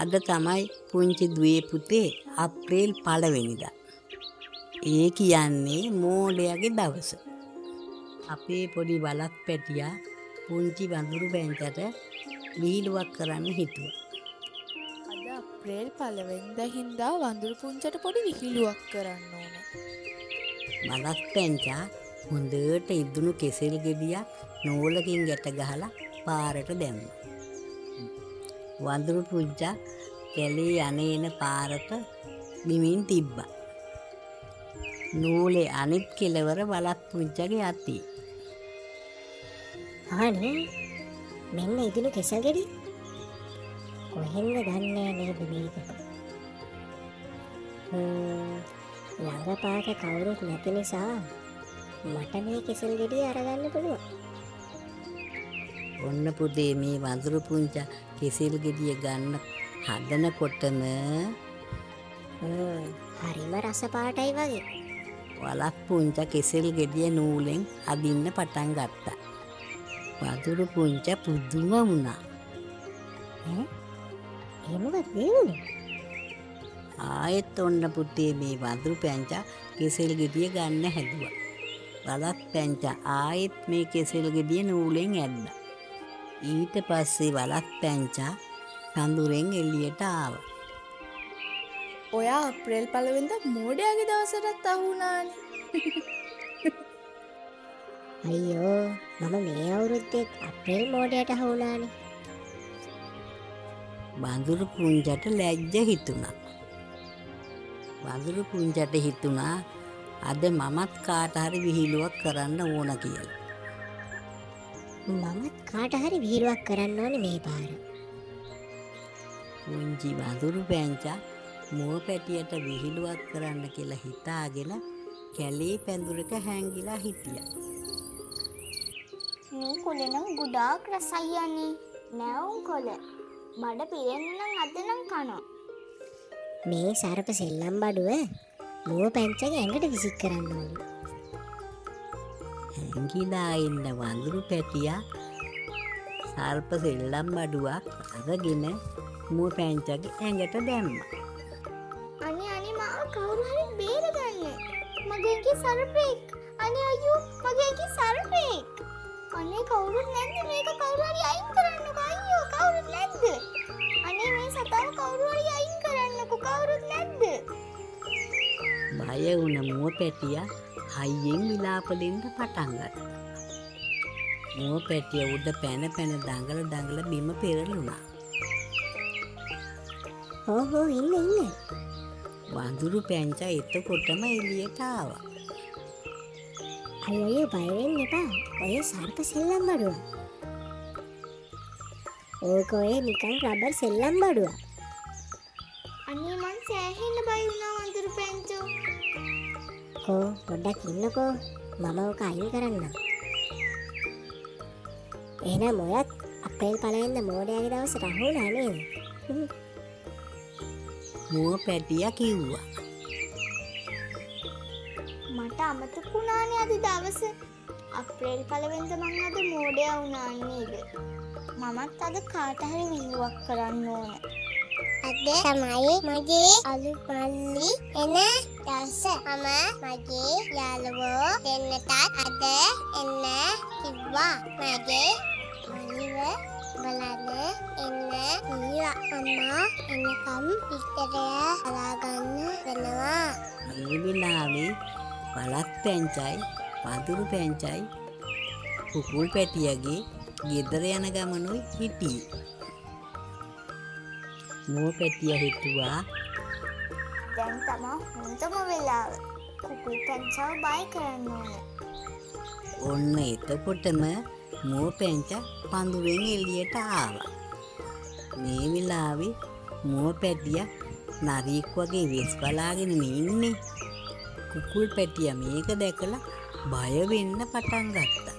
අද තමයි පුංචි දුවේ පුතේ අප්‍රේල් 1 වෙනිදා. ඒ කියන්නේ මෝඩයාගේ දවස. අපේ පොඩි වලක් පැටියා පුංචි වඳුරු පැංචට විහිළුවක් කරන්න හිතුවා. අද අප්‍රේල් 1 වෙනිදා හින්දා වඳුරු පුංචට පොඩි විහිළුවක් කරන්න ඕන. වලක් පැංචා හොඳට ඉදුණු කෙසෙල් ගෙඩියක් නූලකින් ගැට ගහලා පාරට දැම්මා. වඳුරු පුංචා කැලේ යන පාරට බිමින් තිබ්බා. නූලේ අනිත් කෙළවර වලක් පුංචගේ අතේ. අනේ මෙන්න ඉදිනු කෙසල් ගෙඩි කොහෙන්ද ගන්නේ නේද මේක ළඟපාත කවුරුත් නැති නිසා මට මේ කෙසල් ගෙඩිය අරගන්න පුළුවන්. ඔන්න පුතේ මේ වඳුරු පුංචා කෙසෙල් ගෙඩිය ගන්න හදනකොටම හරිම රස පාටයි වගේ. වලක් පුංචා කෙසෙල් ගෙඩිය නූලෙන් අදින්න පටන් ගත්තා. වඳුරු පුංචා පුදුම වුණා. එහෙමවත් වේවුනේ. ආයෙත් ඔන්න පුතේ මේ වඳුරු පැංචා කෙසෙල් ගෙඩිය ගන්න හැදුවා. වලක් පැංචා ආයෙත් මේ කෙසෙල් ගෙඩිය නූලෙන් ඇද්දා. ඊට පස්සේ වලක් පැංචා කඳුරෙන් එළියට ආවා. ඔයා අප්‍රේල් 1 වෙනිදා මෝඩයාගේ දවසටත් අහු වුණානේ. අයියෝ මම මේ අවුරුද්දේ අප්‍රේල් මෝඩයට අහු වුණානේ. වඳුරු පුංචට ලැජ්ජ හිතුණා. වඳුරු පුංචට හිතුණා අද මමත් කාට හරි විහිළුවක් කරන්න ඕන කියලා. මමත් කාට හරි විහිළුවක් කරන්න ඕනේ මේ පාර. පුංචි වඳුරු පැංචා මුව පැටියට විහිළුවක් කරන්න කියලා හිතාගෙන කැලේ පැඳුරක හැංගිලා හිටියා. මේ කොළ නම් ගොඩාක් රසයි යන්නේ. නැවුම් කොළ. බඩ පිරෙන්න නම් අද නම් කනවා. මේ සර්ප සෙල්ලම් බඩුව මුව පැංචගේ ඇඟට විසික් කරන්න ඕනේ. හැංගිලා ඉන්න වඳුරු පැටියා සර්ප සෙල්ලම් බඩුවක් අරගෙන මුව පැංචගේ ඇඟට දැම්මා. අනේ මාව කවුරු හරි බේරගන්න. මගේ සර්පෙක්. අනේ අයියෝ මගේ සර්පෙක්. අනේ කවුරුත් නැද්ද මේක කවුරු හරි අයින් කරන්නකෝ අයියෝ කවුරුත් නැද්ද? අනේ මේ සතාව කවුරු හරි අයින් කරන්නකෝ කවුරුත් නැද්ද? බය වුණ මුව පැටියා හයියෙන් විලාප දෙන්න පටන් ගත්තා. මුව පැටිය උඩ පැන දඟල බිම පෙරළුණා. ඕහෝ ඉන්න. වඳුරු පැංචා එතකොටම එළියට ආවා. අයියෝ බය වෙන්න එපා. ඔය සර්ප සෙල්ලම් බඩුව. ඕක ඔය නිකන් රබර් සෙල්ලම් බඩුව. අනේ මං සෑහෙන්න බය වුණා වඳුරු පැංචෝ. පොඩ්ඩක් ඉන්නකෝ මම ඕක අයින් කරන්නම්. එහෙනම් ඔයත් අප්‍රේල් 1 වෙනිදා මෝඩයාගේ දවසට අහු වුණා නේද? මුව පැටියා කිව්වා. මට අමතක වුණානේ අද දවස. අප්‍රේල් 1 වෙනිදා මං අද මෝඩයා වුණා නේද? මමත් අද කාට හරි විහිළුවක් කරන්න ඕන. අද තමයි මගේ අලුත් මල්ලි එන දවස. මම මගේ යාළුවෝ දෙන්නටත් අද එන්න කිව්වා. මගේ මල්ලිව බලන්න එන්න කිව්වා. අම්මා එන්නකම් පිටරය හදාගන්න වෙනවා. මේ වෙලාවේ වලක් පැංචයි වඳුරු පැංචයි කුකුල් පැටියගේ ගෙදර යන ගමනුයි හිටියේ. මුව පැටිය හිතුවා දැන් තමයි හොඳම වෙලාව. කුකුල් පැංචාව බය කරන්න ඕන. ඔන්න එතකොටම මුව පැංචා පඳුරෙන් එළියට ආවා. මේ වෙලාවේ මුව පැටියා නරියෙක් වගේ වෙස් බලාගෙන ඉන්නේ. කුකුල් පැටියා මේක දැකලා බය වෙන්න පටන් ගත්තා.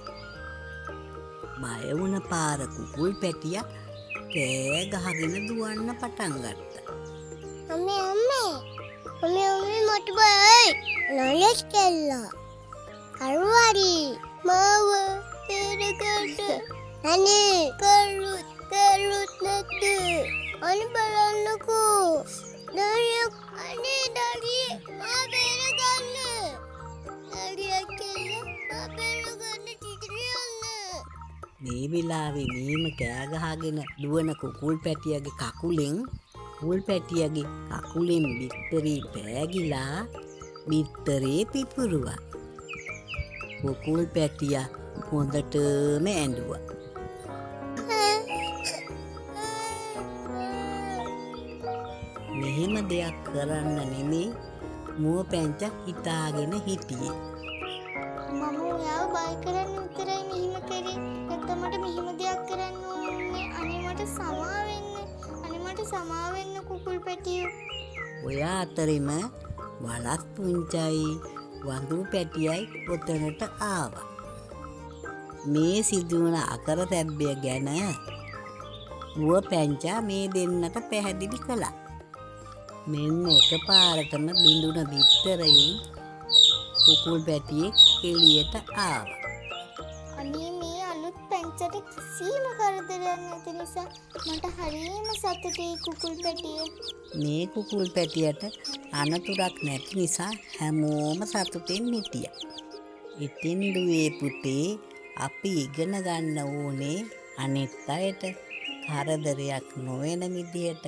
බය වුණ පාර කුකුල් පැටියා කෑ ගහගෙන දුවන්න පටන් ගත්තා. අම්මේ මට බයයි. නලස් කෙල්ලා. කරුවරි මාව තේරගන්න. අනේ කරුත් නැද්ද? අනේ බලන්න මේ වෙලාවේ මේම කෑ ගහගෙන දුවන කුකුල් පැටියගේ කකුලෙන් බිත්තරේ පෑගිලා බිත්තරේ පිපුරුවා. කුකුල් පැටියා හොඳටම ඇඬුවා. මෙහෙම දෙයක් කරන්න නෙමෙයි මුව පැංචා හිතාගෙන හිටියේ. මම ඔයාව බය කරන්න විතරයි මෙහිම කරේ. නැත්නම් මට මෙහිම දෙයක් කරන්න ඕනේ. අනේ මට සමා වෙන්න කුකුල් පැටියෝ. ඔය අතරෙම වලස් පුංචයි වඳුරු පැටියයි ඔතනට ආවා. මේ සිදුවන අකරතැබ්බය ගැන මුව පැංචා මේ දෙන්නට පැහැදිලි කළා. මෙන්න එකපාරටම බිඳුන බිත්තරයෙන් කුකුල් පැටියෙක් එළියට ආවා. අනේ මේ අලුත් පැංචට කිසිම කරදරයක් නැති නිසා මට හරියම සතුටුයි කුකුල් පැටිය. මේ කුකුල් පැටියට අනතුරක් නැති නිසා හැමෝම සතුටින් හිටියා. ඉතින් දුවේ පුතේ අපි ඉගෙන ගන්න ඕනේ අනිත් අයට කරදරයක් නොවන විදියට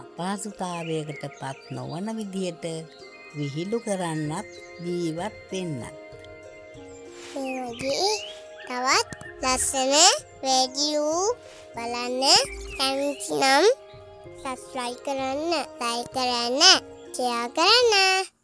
අපහසුතාවයකට පත් නොවන විදියට විහිළු කරන්නත් ජීවත් වෙන්නත්. මේ වගේ තවත් ලස්සන වීඩියෝ බලන්න කැමති නම් subscribe කරන්න, like කරන්න, share කරන්න.